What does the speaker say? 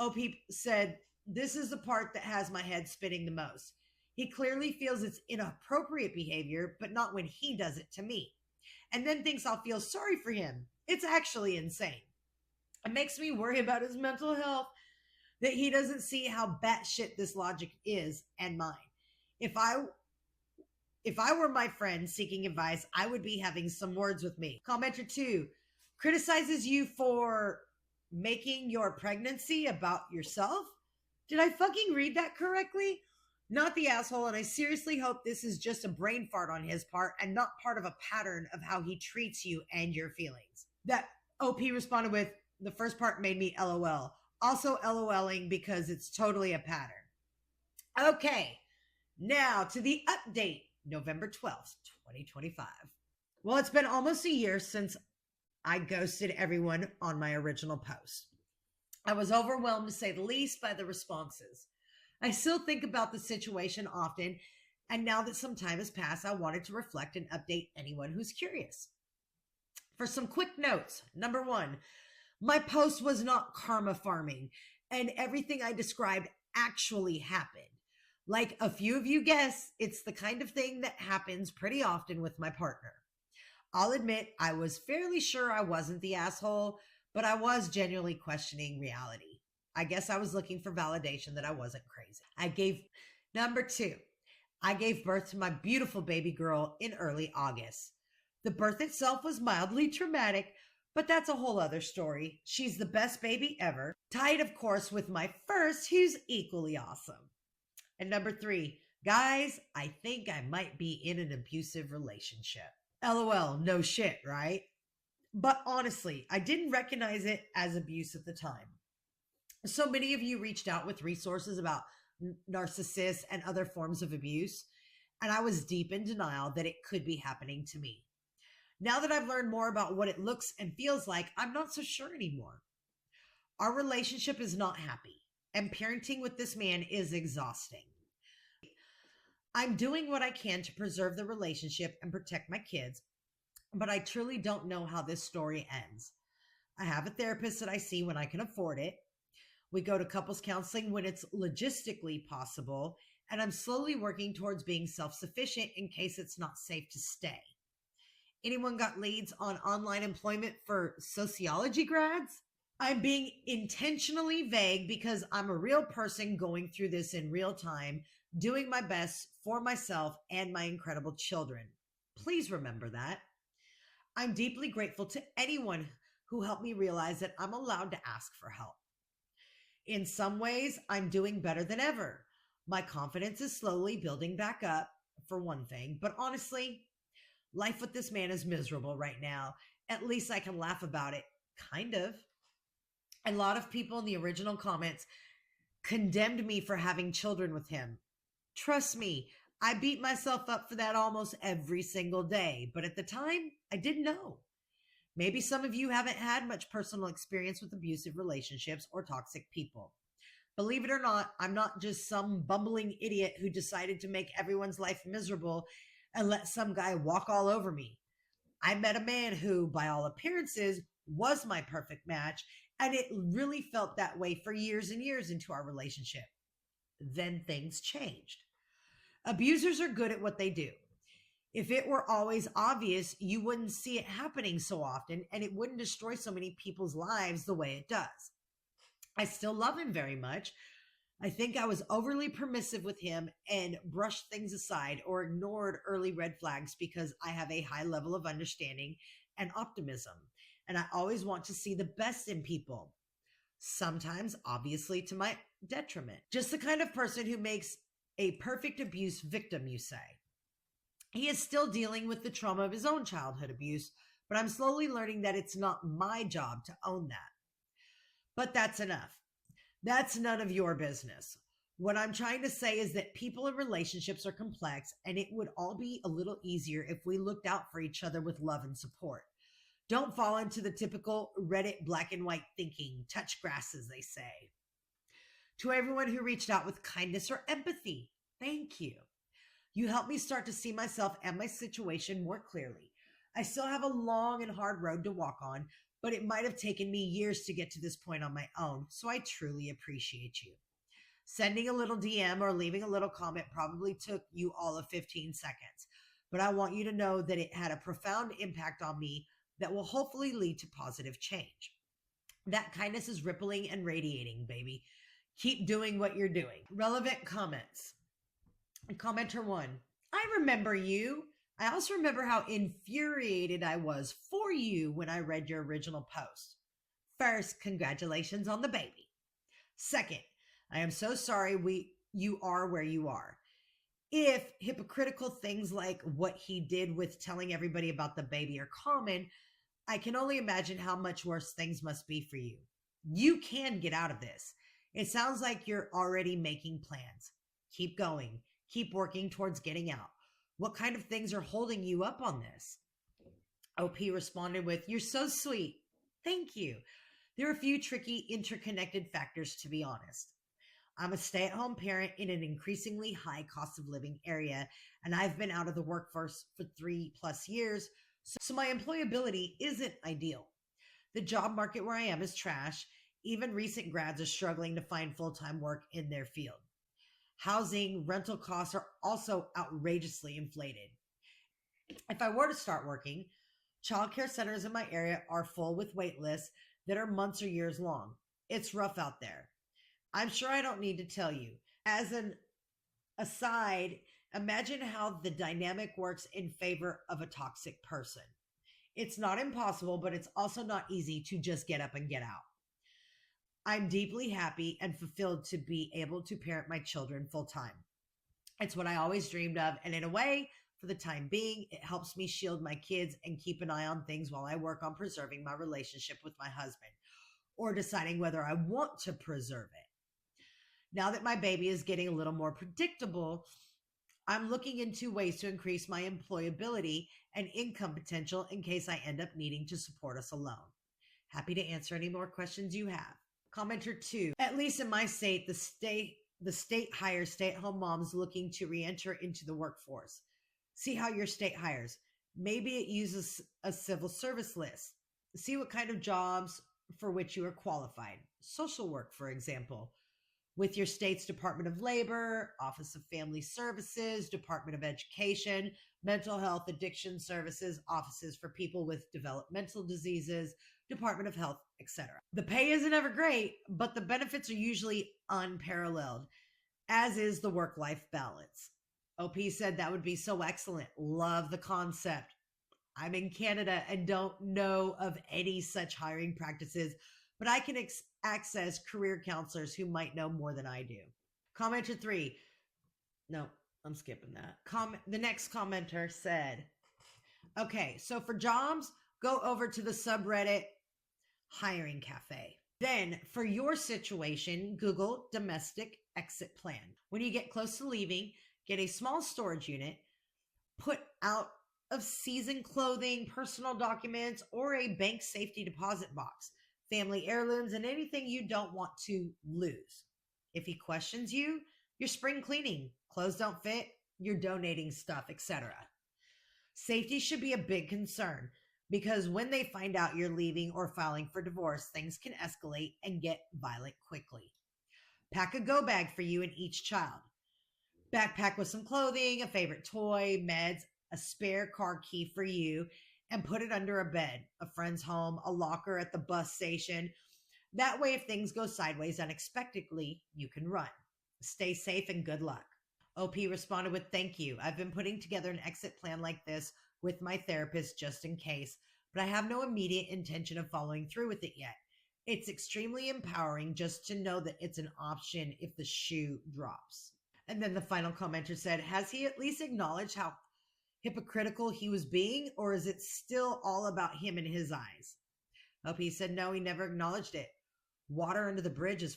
OP said, "This is the part that has my head spinning the most. He clearly feels it's inappropriate behavior, but not when he does it to me. And then thinks I'll feel sorry for him. It's actually insane. It makes me worry about his mental health that he doesn't see how batshit this logic is and mine. If I if I were my friend seeking advice, I would be having some words with me." Commenter 2 criticizes you for making your pregnancy about yourself. Did I fucking read that correctly? Not the asshole, and I seriously hope this is just a brain fart on his part and not part of a pattern of how he treats you and your feelings. That OP responded with, "The first part made me LOL. Also LOLing because it's totally a pattern." Okay, now to the update, November 12th, 2025. Well, it's been almost a year since I ghosted everyone on my original post. I was overwhelmed, to say the least, by the responses. I still think about the situation often, and now that some time has passed, I wanted to reflect and update anyone who's curious. For some quick notes, number 1, my post was not karma farming, and everything I described actually happened. Like a few of you guessed, it's the kind of thing that happens pretty often with my partner. I'll admit I was fairly sure I wasn't the asshole, but I was genuinely questioning reality. I guess I was looking for validation that I wasn't crazy. Number 2, I gave birth to my beautiful baby girl in early August. The birth itself was mildly traumatic, but that's a whole other story. She's the best baby ever, tied, of course, with my first, who's equally awesome. And number 3, guys, I think I might be in an abusive relationship. LOL, no shit, right? But honestly, I didn't recognize it as abuse at the time. So many of you reached out with resources about narcissists and other forms of abuse, and I was deep in denial that it could be happening to me. Now that I've learned more about what it looks and feels like, I'm not so sure anymore. Our relationship is not happy, and parenting with this man is exhausting. I'm doing what I can to preserve the relationship and protect my kids, but I truly don't know how this story ends. I have a therapist that I see when I can afford it. We go to couples counseling when it's logistically possible, and I'm slowly working towards being self-sufficient in case it's not safe to stay. Anyone got leads on online employment for sociology grads? I'm being intentionally vague because I'm a real person going through this in real time, doing my best for myself and my incredible children. Please remember that. I'm deeply grateful to anyone who helped me realize that I'm allowed to ask for help. In some ways, I'm doing better than ever. My confidence is slowly building back up, for one thing, but honestly, life with this man is miserable right now. At least I can laugh about it, kind of. A lot of people in the original comments condemned me for having children with him. Trust me, I beat myself up for that almost every single day, but at the time, I didn't know. Maybe some of you haven't had much personal experience with abusive relationships or toxic people. Believe it or not, I'm not just some bumbling idiot who decided to make everyone's life miserable and let some guy walk all over me. I met a man who, by all appearances, was my perfect match, and it really felt that way for years and years into our relationship. Then things changed. Abusers are good at what they do. If it were always obvious, you wouldn't see it happening so often, and it wouldn't destroy so many people's lives the way it does. I still love him very much. I think I was overly permissive with him and brushed things aside or ignored early red flags because I have a high level of understanding and optimism, and I always want to see the best in people. Sometimes, obviously, to my detriment. Just the kind of person who makes a perfect abuse victim, you say. He is still dealing with the trauma of his own childhood abuse, but I'm slowly learning that it's not my job to own that. But that's enough. That's none of your business. What I'm trying to say is that people in relationships are complex, and it would all be a little easier if we looked out for each other with love and support. Don't fall into the typical Reddit black and white thinking, touch grass, as they say. To everyone who reached out with kindness or empathy, thank you. You helped me start to see myself and my situation more clearly. I still have a long and hard road to walk on, but it might have taken me years to get to this point on my own, so I truly appreciate you. Sending a little DM or leaving a little comment probably took you all of 15 seconds, but I want you to know that it had a profound impact on me that will hopefully lead to positive change. That kindness is rippling and radiating, baby. Keep doing what you're doing. Relevant comments. Commenter 1. I remember you. I also remember how infuriated I was for you when I read your original post. First, congratulations on the baby. Second, I am so sorry you are where you are. If hypocritical things like what he did with telling everybody about the baby are common, I can only imagine how much worse things must be for you. You can get out of this. It sounds like you're already making plans. Keep going. Keep working towards getting out. What kind of things are holding you up on this? OP responded with, you're so sweet. Thank you. There are a few tricky, interconnected factors, to be honest. I'm a stay-at-home parent in an increasingly high cost of living area, and I've been out of the workforce for 3+ years, so my employability isn't ideal. The job market where I am is trash. Even recent grads are struggling to find full-time work in their field. Housing, rental costs are also outrageously inflated. If I were to start working, childcare centers in my area are full with wait lists that are months or years long. It's rough out there. I'm sure I don't need to tell you. As an aside, imagine how the dynamic works in favor of a toxic person. It's not impossible, but it's also not easy to just get up and get out. I'm deeply happy and fulfilled to be able to parent my children full time. It's what I always dreamed of, and in a way, for the time being, it helps me shield my kids and keep an eye on things while I work on preserving my relationship with my husband, or deciding whether I want to preserve it. Now that my baby is getting a little more predictable, I'm looking into ways to increase my employability and income potential in case I end up needing to support us alone. Happy to answer any more questions you have. Commenter 2. At least in my state, the state hires stay-at-home moms looking to re-enter into the workforce. See how your state hires. Maybe it uses a civil service list. See what kind of jobs for which you are qualified. Social work, for example, with your state's Department of Labor, Office of Family Services, Department of Education, Mental Health, Addiction Services, offices for people with developmental diseases, Department of Health, etc. The pay isn't ever great, but the benefits are usually unparalleled, as is the work-life balance. OP said that would be so excellent. Love the concept. I'm in Canada and don't know of any such hiring practices, but I can access career counselors who might know more than I do. Commenter 3. No, I'm skipping that. The next commenter said, okay, so for jobs, go over to the subreddit Hiring Cafe. Then for your situation, Google domestic exit plan. When you get close to leaving, get a small storage unit, put out of season clothing, personal documents, or a bank safety deposit box, family heirlooms, and anything you don't want to lose. If he questions you, you're spring cleaning, clothes don't fit, you're donating stuff, etc. Safety should be a big concern because when they find out you're leaving or filing for divorce, things can escalate and get violent quickly. Pack a go bag for you and each child. Backpack with some clothing, a favorite toy, meds, a spare car key for you, and put it under a bed, a friend's home, a locker at the bus station. That way, if things go sideways unexpectedly, you can run. Stay safe and good luck. OP responded with, thank you. I've been putting together an exit plan like this with my therapist just in case, but I have no immediate intention of following through with it yet. It's extremely empowering just to know that it's an option if the shoe drops. And then the final commenter said, has he at least acknowledged how hypocritical he was being, or is it still all about him and his eyes? OP said, no, he never acknowledged it. Water under the bridge is